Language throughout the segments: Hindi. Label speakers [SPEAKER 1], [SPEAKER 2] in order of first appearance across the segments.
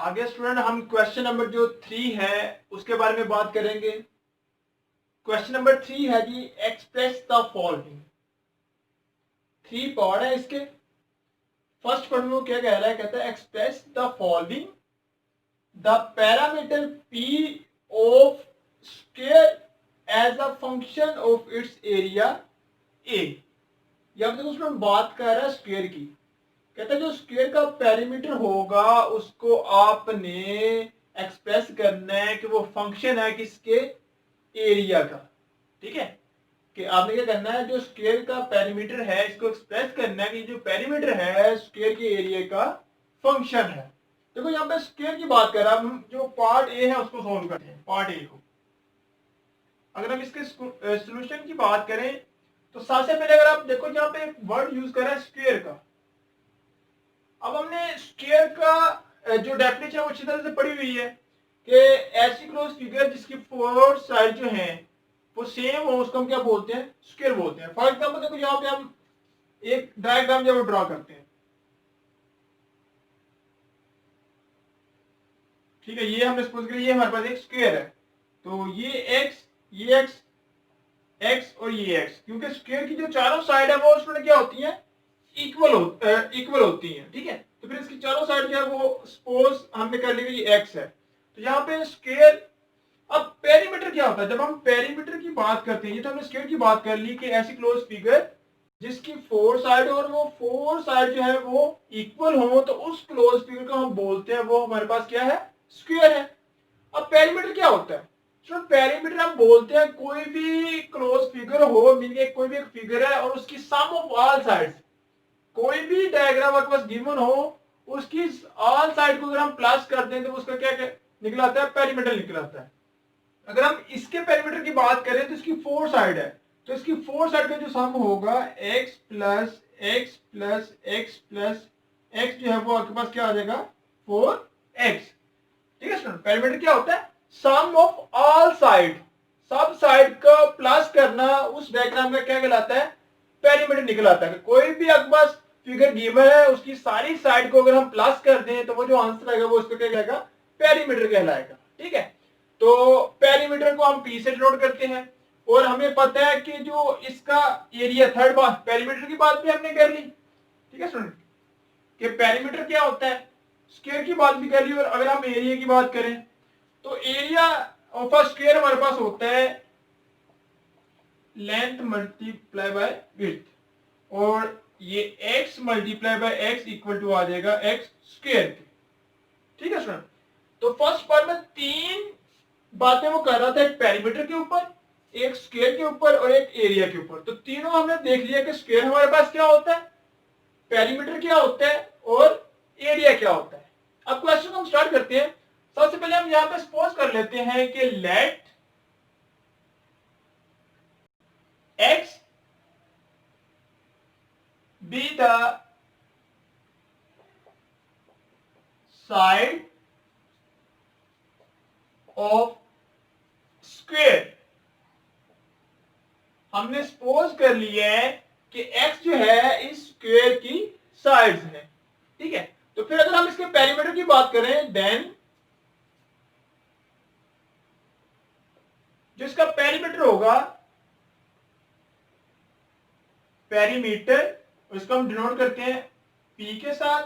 [SPEAKER 1] आगे स्टूडेंट हम क्वेश्चन नंबर जो 3 है उसके बारे में बात करेंगे। क्वेश्चन नंबर 3 है जी, एक्सप्रेस द फॉलोइंग। 3 पार्ट है इसके। फर्स्ट पार्ट में वो क्या कह रहा है, कहता है express the following the parameter p of square as a function of its area a. या तो उसमें बात कर रहा है स्क्वायर की। कहता है जो स्क्वायर का पेरीमीटर होगा उसको आपने एक्सप्रेस करना है कि वो फंक्शन है किसके, एरिया का। ठीक है, कि आपने क्या करना है, जो स्क्वायर का पेरीमीटर है इसको एक्सप्रेस करना है कि जो पेरीमीटर है स्क्वायर के एरिया का फंक्शन है। देखो यहाँ पे स्क्वायर की बात कर रहा है, हम जो पार्ट ए है उसको सोल्व करते हैं, पार्ट ए को। अगर हम इसके सॉल्यूशन की बात करें तो सबसे पहले अगर आप देखो यहाँ पे एक वर्ड यूज कर रहा है स्क्वायर का। अब हमने स्क्वायर का जो डेफिनेशन है वो अच्छी तरह से पढ़ी हुई है कि ऐसी क्लोज फिगर जिसकी फोर साइड जो है वो सेम हो उसको हम क्या बोलते हैं, स्क्वायर बोलते हैं। फॉर एग्जांपल देखो यहाँ पे हम एक डायग्राम जब ड्रॉ करते हैं, ठीक है, ये हमने सपोज करिए ये हमारे पास एक स्क्वायर है, तो ये एक्स एक्स और ये एक्स, क्योंकि स्क्वायर की जो चारों साइड है वो उसमें क्या होती है, इक्वल होती हैं। ठीक है, तो फिर इसकी चारों साइड जो है वो सपोज हमने कर लिया ये एक्स है, तो यहाँ पे स्क्वायर। अब पेरीमीटर क्या होता है, जब हम पेरीमीटर की बात करते हैं, ये तो हमने स्क्वायर की बात कर ली कि ऐसी क्लोज फिगर जिसकी फोर साइड और वो फोर साइड जो है वो इक्वल हो, तो उस क्लोज फिगर को हम बोलते हैं, वो हमारे पास क्या है, स्क्वायर है। अब पेरीमीटर क्या होता है, तो पेरीमीटर हम बोलते हैं कोई भी क्लोज फिगर हो, मीनिंग कोई भी एक फिगर है और उसकी सम ऑफ ऑल साइड्स, कोई भी डायग्राम आपके पास गिवन हो उसकी ऑल साइड को अगर हम प्लस कर दें तो उसका क्या निकल आता है, पेरीमीटर निकल आता है। अगर हम इसके पेरीमीटर की बात करें तो इसकी फोर साइड है, तो इसकी फोर साइड का जो सम होगा x plus x plus x plus x जो है वो आपके पास क्या आ जाएगा, 4x। ठीक है स्टूडेंट, पेरीमीटर क्या होता है, सम ऑफ ऑल साइड, सब साइड का प्लस करना, उस डायग्राम में क्या कहलाता है, पेरीमीटर निकल आता है। कोई भी आपके पास फिगर गिवन है उसकी सारी साइड को अगर हम प्लस कर दें तो वो जो आंसर आएगा वो उसको क्या कहलाएगा, पेरीमीटर कहलाएगा। ठीक है, तो पेरीमीटर को हम पी से डिनोट करते हैं, और हमें पता है कि जो इसका एरिया, थर्ड बात पेरीमीटर की बात भी हमने कर ली। ठीक है स्टूडेंट, कि पेरीमीटर क्या होता है, स्क्वायर की बात भी कर ली, और अगर हम एरिया की बात करें तो एरिया ऑफ अ स्क्वायर हमारे पास होता है लेंथ मल्टीप्लाई बाय विड्थ, और ये x multiply by X equal to आ जाएगा एक्स स्क्वायर के। ठीक है स्टूडेंट, तो फर्स्ट पार्ट में 3 बातें वो कर रहा था, एक पेरीमीटर के ऊपर, एक स्क्वायर के ऊपर और एक एरिया के ऊपर। तो तीनों हमने देख लिया कि स्क्वायर हमारे पास क्या होता है, पेरीमीटर क्या होता है और एरिया क्या होता है। अब क्वेश्चन हम स्टार्ट करते हैं। सबसे पहले हम यहां पे सपोज कर लेते हैं कि let x be the side of square। हमने सपोज कर लिया है कि x जो है इस स्क्वायर की साइड्स है। ठीक है, तो फिर अगर हम इसके पेरीमीटर की बात करें, देन जो इसका पेरीमीटर होगा, पेरीमीटर उसको हम डिनोट करते हैं p के साथ,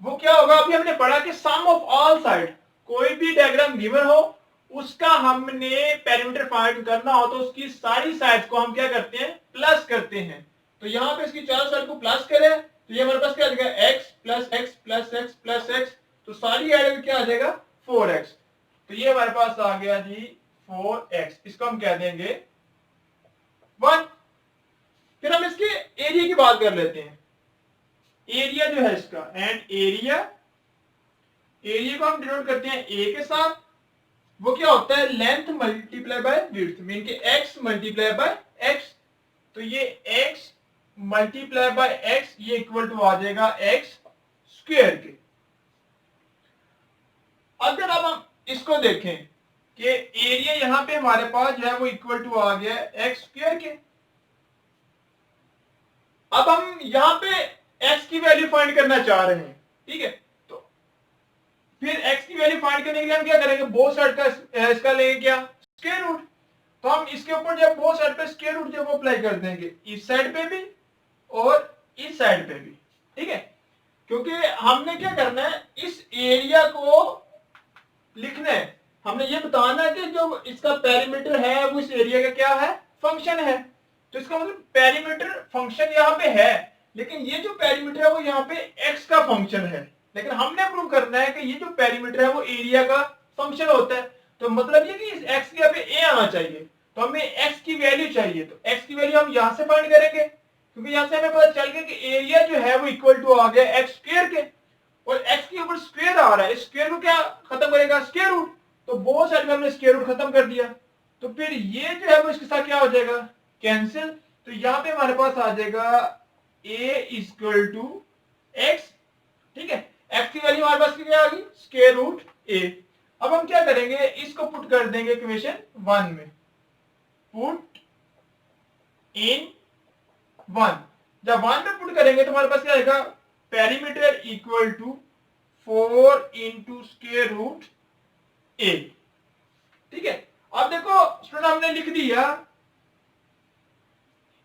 [SPEAKER 1] वो क्या होगा, अभी हमने पढ़ा कि सम ऑफ ऑल साइड, कोई भी डायग्राम गिवन हो उसका हमने पेरीमीटर फाइंड करना हो तो उसकी सारी साइड्स को हम क्या करते हैं, प्लस करते हैं। तो यहां पे इसकी चारों साइड को प्लस करें तो ये हमारे पास क्या आ जाएगा, x plus x plus x plus x, तो सारी एड क्या आ जाएगा, 4x। तो ये हमारे पास आ गया जी 4x, इसको हम कह देंगे 1। फिर हम इसके एरिया की बात कर लेते हैं। एरिया जो है इसका, एंड एरिया को हम डिनोट करते हैं a के साथ, वो क्या होता है, length multiply by width, mean के x मल्टीप्लाई बाय x। तो ये x मल्टीप्लाई बाय x ये इक्वल टू आ जाएगा x स्क्वायर के। अगर अब हम इसको देखें कि एरिया यहां पे हमारे पास जो है वो इक्वल टू आ गया x स्क्वायर के। अब हम यहां पे x की वैल्यू फाइंड करना चाह रहे हैं। ठीक है, तो फिर x की वैल्यू फाइंड करने के लिए हम क्या करेंगे, बोथ साइड का इसका लेंगे क्या, स्क्वायर रूट। तो हम इसके ऊपर जब बोथ साइड पे स्क्वायर रूट जब अप्लाई कर देंगे, इस साइड पे भी और इस साइड पे भी, ठीक है। क्योंकि हमने क्या करना है, इस एरिया को लिखना है, हमने ये बताना है कि जो इसका पेरीमीटर है वो इस एरिया का क्या है, फंक्शन है। तो इसका मतलब पेरीमीटर फंक्शन यहाँ पे है, लेकिन ये जो पेरीमीटर है वो यहाँ पे एक्स का फंक्शन है। लेकिन हमने प्रूव करना है कि ये जो पेरीमीटर है वो एरिया का फंक्शन होता है। तो मतलब ये कि इस एक्स के यहाँ पे ए आना चाहिए, तो हमें एक्स की वैल्यू चाहिए। तो एक्स की वैल्यू हम यहाँ से फाइंड करेंगे, क्योंकि यहाँ से हमें पता चल गया कि एरिया जो है वो इक्वल टू आ गया एक्स स्क्वायर के, और x के ऊपर स्क्वायर आ रहा है, स्क्वायर को क्या खत्म करेगा, स्क्वायर रूट। तो बोथ साइड में हमने स्क्वायर रूट खत्म कर दिया, तो फिर ये जो है वो इसके साथ क्या हो जाएगा, कैंसिल। तो यहाँ पे हमारे पास आ जाएगा a इक्वल टू एक्स, ठीक है। x की वैल्यू हमारे पास क्या आ गई, स्क्वायर रूट a। अब हम क्या करेंगे, इसको पुट कर देंगे इक्वेशन 1 में, पुट इन 1। जब 1 में पुट करेंगे तो हमारे पास क्या आएगा, perimeter equal to 4 into square root A, ठीक है। अब देखो स्टूडेंट, हमने लिख दिया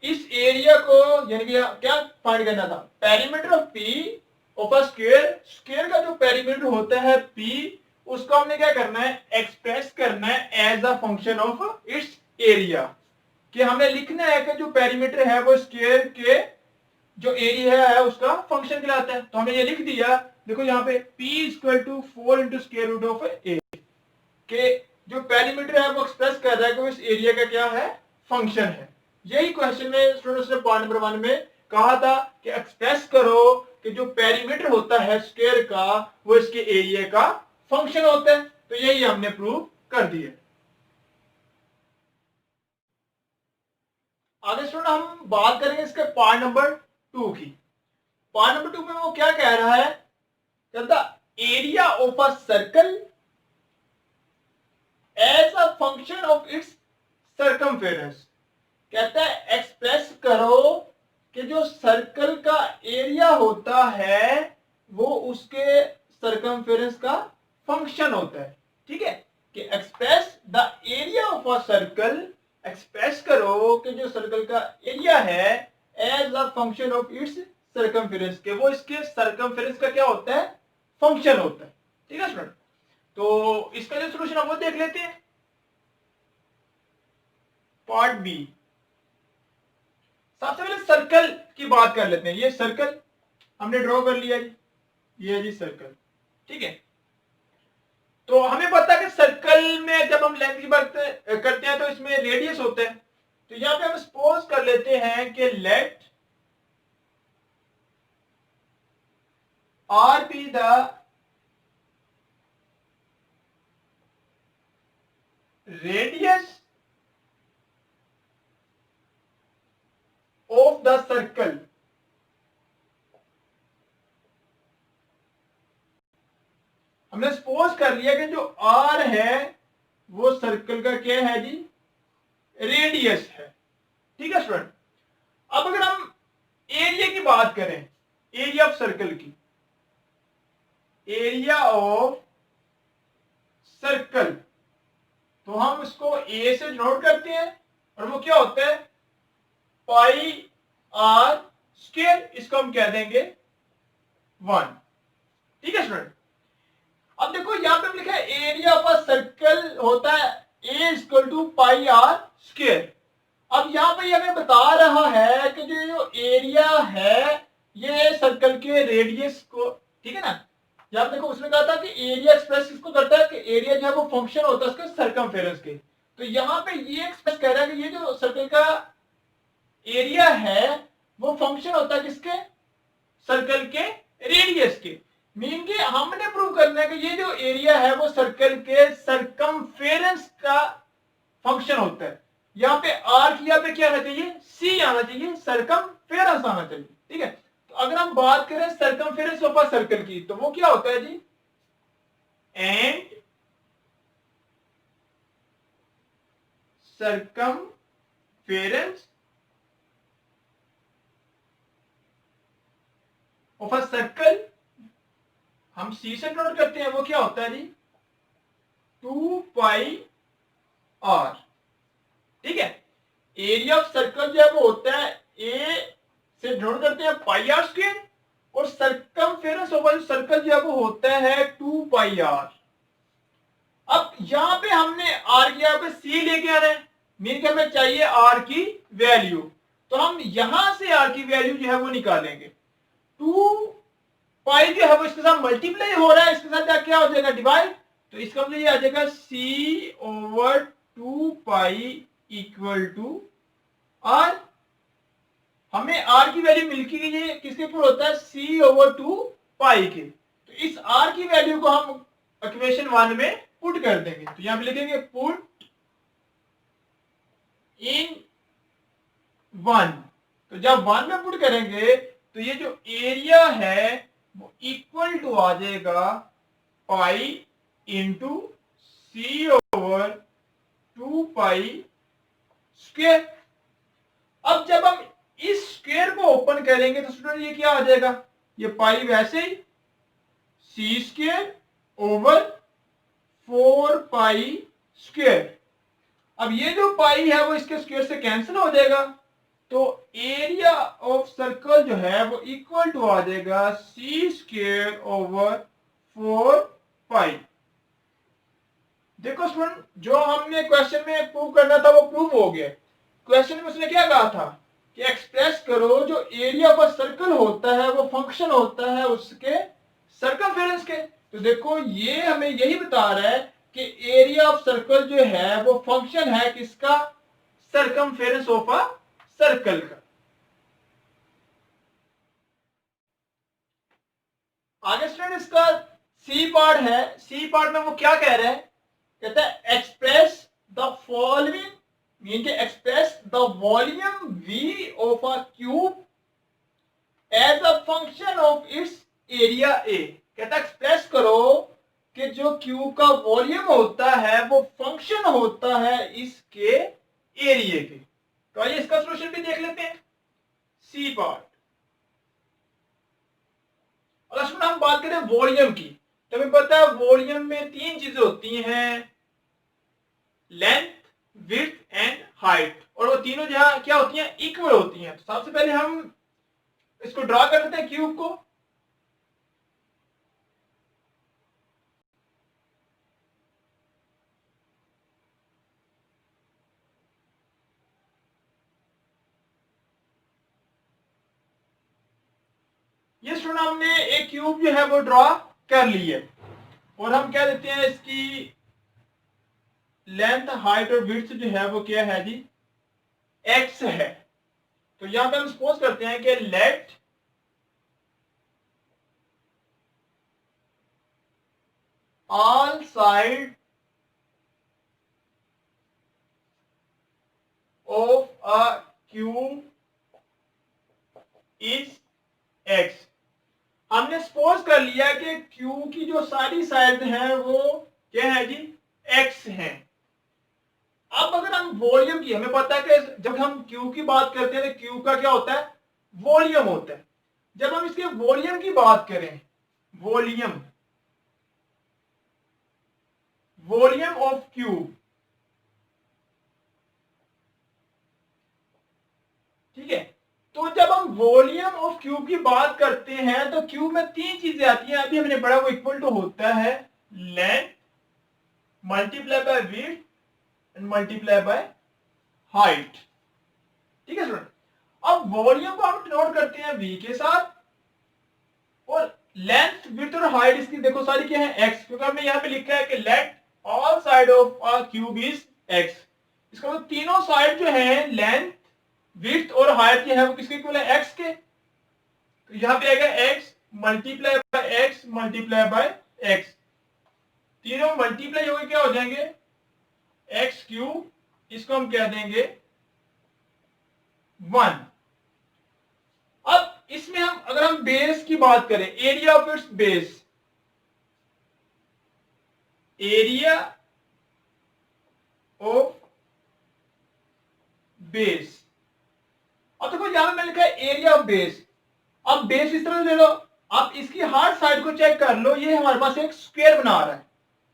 [SPEAKER 1] इस एरिया को, यानी कि क्या फाइंड करना था, perimeter of P of a square. Square का जो पेरीमीटर होता है पी, उसको हमने क्या करना है, एक्सप्रेस करना है as a function of its area. कि हमें लिखना है कि जो पेरीमीटर है वो स्क्वायर के जो एरिया है उसका फंक्शन कहलाता है। तो हमने ये लिख दिया, देखो यहाँ पे p equal to 4 into square root of A, के जो पेरीमीटर है वो एक्सप्रेस कर रहा है कि इस एरिया का क्या है, फंक्शन है। यही क्वेश्चन में स्टूडेंट्स ने पॉइंट नंबर 1 में कहा था कि एक्सप्रेस करो कि जो पेरीमीटर होता है स्क्वायर का वो इसके एरिया का फंक्शन होता है। तो यही हमने प्रूव कर दिया। आगे स्टूडेंट हम बात करेंगे इसके पार्ट नंबर 2 की। पार्ट नंबर 2 में वो क्या कह रहा है, कहता area of a circle as a function of its circumference. कहता है एक्सप्रेस करो कि जो सर्कल का एरिया होता है वो उसके सर्कमफेरेंस का फंक्शन होता है, ठीक है। कि express the area of a circle, express करो कि जो सर्कल का एरिया है as a function of its circumference, के वो इसके सर्कमफेरेंस का क्या होता है, फंक्शन होता है, ठीक है स्टूडेंट। तो इसका जो सोल्यूशन है वो देख लेते हैं, पार्ट बी। सबसे पहले सर्कल की बात कर लेते हैं। ये सर्कल हमने ड्रॉ कर लिया जी, ये है जी सर्कल, ठीक है। तो हमें पता है कि सर्कल में जब हम लेंथ की बात करते हैं तो इसमें रेडियस होता है। तो यहां पे हम सपोज कर लेते हैं कि let r be the radius of the circle. हमने सपोज कर लिया कि जो आर है वो सर्कल का क्या है जी, रेडियस है, ठीक है स्टूडेंट। अब अगर हम एरिया की बात करें, एरिया ऑफ सर्कल की, एरिया ऑफ सर्कल, तो हम इसको ए से नोट करते हैं और वो क्या होता है, पाई आर स्क्वायर, इसको हम कह देंगे 1, ठीक है स्टूडेंट। अब देखो यहां पे हम लिखा है एरिया ऑफ अ सर्कल होता है A equal to pi R square. अब यहां पे हमें बता रहा है कि जो एरिया है ये सर्कल के रेडियस को, ठीक है ना। यहां देखो उसने कहा था कि एरिया एक्सप्रेस किसको करता है, कि एरिया जो है वो फंक्शन होता है उसके सर्कमफेरेंस के। तो यहां पे ये एक्सप्रेस कह रहा है कि ये जो सर्कल का एरिया है वो फंक्शन होता है किसके, सर्कल के रेडियस के। मीन के हमने प्रूव करना है कि ये जो एरिया है वो सर्कल के सर्कमफेरेंस का फंक्शन होता है। यहाँ पे आर की यहाँ पे क्या आना चाहिए, सी आना चाहिए, सर्कमफेरेंस आना चाहिए, ठीक है। तो अगर हम बात करें सर्कमफेरेंस ऑफ अ सर्कल की, तो वो क्या होता है जी, and circumference of a circle हम सी से नोट करते हैं, वो क्या होता है जी, 2πr। ठीक है, एरिया ऑफ सर्कल जो है वो होता है ए से नोट करते हैं πr², और सर्कमफेरेंस ओवर सर्कल जो है वो होता है 2πr। अब यहां पे हमने आर की जगह पे सी लेके आना है, मीन के हमें चाहिए आर की वैल्यू, तो हम यहां से आर की वैल्यू जो है वो निकालेंगे। 2π जो है वो इसके साथ मल्टीप्लाई हो रहा है, इसके साथ क्या हो जाएगा, डिवाइड, तो इसका मतलब ये आ जाएगा c/2π इक्वल टू आर। हमें आर की वैल्यू मिल के लिए किसके इक्वल होता है, c/2π के, तो इस आर की वैल्यू को हम इक्वेशन 1 में पुट कर देंगे। तो यहां पे लिखेंगे पुट इन 1, तो जब 1 में पुट करेंगे तो ये जो एरिया है वो इक्वल टू आ जाएगा पाई इंटू c/2π²। अब जब हम इस स्क्वायर को ओपन करेंगे तो स्टूडेंट ये क्या आ जाएगा, ये पाई वैसे ही c²/4π²। अब ये जो पाई है वो इसके स्क्वायर से कैंसिल हो जाएगा, तो एरिया ऑफ सर्कल जो है वो इक्वल टू आ जाएगा c²/4π। देखो स्टूडेंट, जो हमने क्वेश्चन में प्रूव करना था वो प्रूव हो गया। क्वेश्चन में उसने क्या कहा था कि एक्सप्रेस करो जो एरिया ऑफ सर्कल होता है वो फंक्शन होता है उसके सर्कमफेरेंस के। तो देखो ये हमें यही बता रहा है कि एरिया ऑफ सर्कल जो है वो फंक्शन है किसका, सर्कमफेरेंस ऑफ अ सर्कल का। आगे स्टूडेंट इसका सी पार्ट है, सी पार्ट में वो क्या कह रहे हैं, कहता है एक्सप्रेस द फॉलोइंग, मीन के express the volume v of a cube as a function of its area a। कहता है एक्सप्रेस करो कि जो क्यूब का वॉल्यूम होता है वो फंक्शन होता है इसके एरिया के। तो आइए इसका सॉल्यूशन भी देख लेते हैं, सी पार्ट। अगर सुन हम बात करें वॉल्यूम की, तो हमें पता है वॉल्यूम में 3 चीजें होती हैं, लेंथ, विड्थ एंड हाइट, और वो तीनों जहां क्या होती हैं, इक्वल होती हैं। तो सबसे पहले हम इसको ड्रा कर लेते हैं क्यूब को। ये स्टूडेंट हमने एक क्यूब जो है वो ड्रॉ कर ली है, और हम क्या देते हैं इसकी लेंथ, हाइट और विड्थ जो है वो क्या है जी, एक्स है। तो यहां पे हम सपोज करते हैं कि let all side of a cube is x. हमने सपोज कर लिया कि क्यू की जो सारी साइड है वो क्या है जी, एक्स है। अब अगर हम वॉल्यूम की, हमें पता है कि जब हम क्यू की बात करते हैं तो क्यू का क्या होता है, वॉल्यूम होता है। जब हम इसके वॉल्यूम की बात करें, वॉल्यूम, वॉल्यूम ऑफ क्यूब, ठीक है, तो जब हम वॉल्यूम ऑफ क्यूब की बात करते हैं तो क्यूब में 3 चीजें आती हैं, अभी हमने पढ़ा, वो इक्वल टू होता है length multiply by width and multiply by height. ठीक है स्टूडेंट, अब वॉल्यूम को हम डिनोट करते हैं v के साथ, और लेंथ, विड्थ और हाइट इसकी देखो सारी क्या है, x, क्योंकि हमने यहां पे लिखा है कि let all side of a cube is x। इसका मतलब तीनों साइड जो है, लेंथ, विड्थ और हाइट जो है वो किसके इक्वल है, x के। तो यहां पे आएगा x multiply bye x multiply bye x, तीनों मल्टीप्लाई होकर क्या हो जाएंगे, एक्स क्यूब, इसको हम कह देंगे 1। अब इसमें हम अगर हम बेस की बात करें, area of its base, area of base, अब देखो यहां पे मैंने लिखा है एरिया ऑफ बेस। अब बेस इस तरह ले लो, आप इसकी हर साइड को चेक कर लो, ये हमारे पास एक स्क्वायर बना रहा है।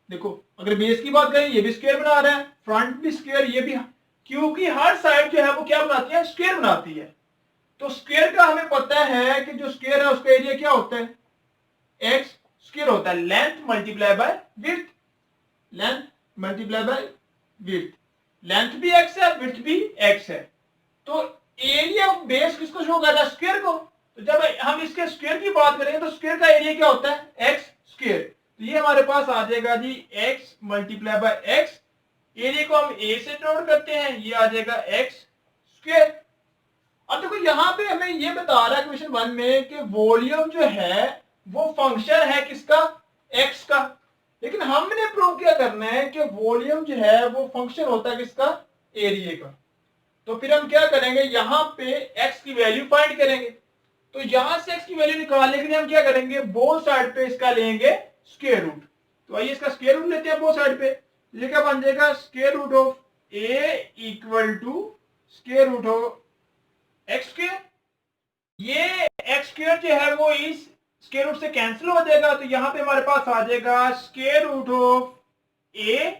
[SPEAKER 1] देखो अगर बेस की बात करें, ये भी स्क्वायर बना रहा है, फ्रंट भी स्क्वायर, ये भी, क्योंकि हर साइड जो है वो क्या बनाती है, स्क्वायर बनाती है। तो स्क्वायर का हमें पता है कि जो स्क्वायर है उसका एरिया क्या होता है, एक्स स्क्वायर होता है, length multiply by width, length multiply by width, length भी एक्स है, विड्थ भी एक्स है। तो एरिया ऑफ बेस किसको शो कर रहा है, स्क्वायर को। तो जब हम इसके स्क्वायर की बात करेंगे तो स्क्वायर का एरिया क्या होता है, एक्स स्क्वायर। तो ये हमारे पास आ जाएगा जी X multiply by X, area को हम ए से नोट करते हैं, ये आ जाएगा एक्स स्क्वायर। अब देखो यहां पे हमें ये बता रहा है क्वेश्चन 1 में कि वॉल्यूम जो है वो फंक्शन है किसका, एक्स का। लेकिन हमने प्रूव क्या करना है कि वॉल्यूम जो है वो फंक्शन होता है किसका, एरिया का। तो फिर हम क्या करेंगे, यहां पे x की वैल्यू फाइंड करेंगे। तो यहां से x की वैल्यू निकालने के लिए हम क्या करेंगे, बोथ साइड पे इसका लेंगे स्क्वायर रूट। तो आइए इसका स्क्वायर रूट लेते हैं बोथ साइड पे। ये क्या बन जाएगा, square root of a equal to square root of x square. ये एक्स स्क्वायर जो है वो इस स्क्वायर रूट से कैंसिल हो जाएगा। तो यहां पे हमारे पास आ जाएगा square root of a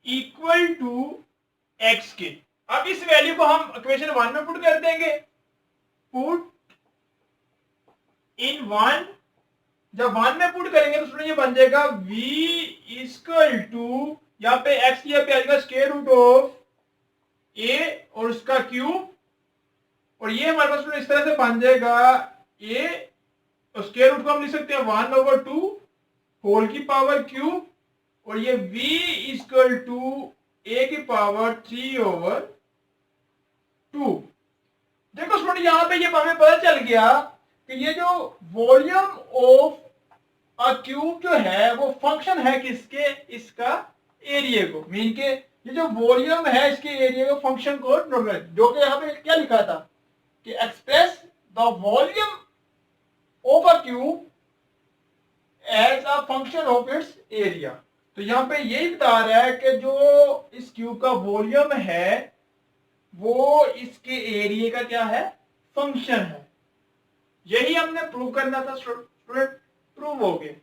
[SPEAKER 1] equal to x के। अब इस वैल्यू को हम इक्वेशन 1 में पुट कर देंगे, पुट इन 1। जब 1 में पुट करेंगे तो उसमें ये बन जाएगा v इक्वल टू, यहां पे x यहाँ पे आ जाएगा स्क्वायर रूट ऑफ a और उसका क्यूब, और ये हमारे पास इस तरह से बन जाएगा a, और स्क्वायर रूट को हम लिख सकते हैं 1/2 होल की पावर क्यूब, और ये v इक्वल टू a की पावर 3/2। देखो स्टूडेंट यहां पे ये हमें पता चल गया कि ये जो वॉल्यूम ऑफ अ क्यूब जो है वो फंक्शन है किसके, इसका एरिया को। मीन के ये जो वॉल्यूम है इसके एरिया को फंक्शन को, जो कि यहां पे क्या लिखा था कि express the volume of a cube as a function of its area. तो यहां पे यही बता रहा है कि जो इस क्यूब का वॉल्यूम है वो इसके एरिया का क्या है, फंक्शन है। यही हमने प्रूव करना था स्टूडेंट, प्रूव हो गया।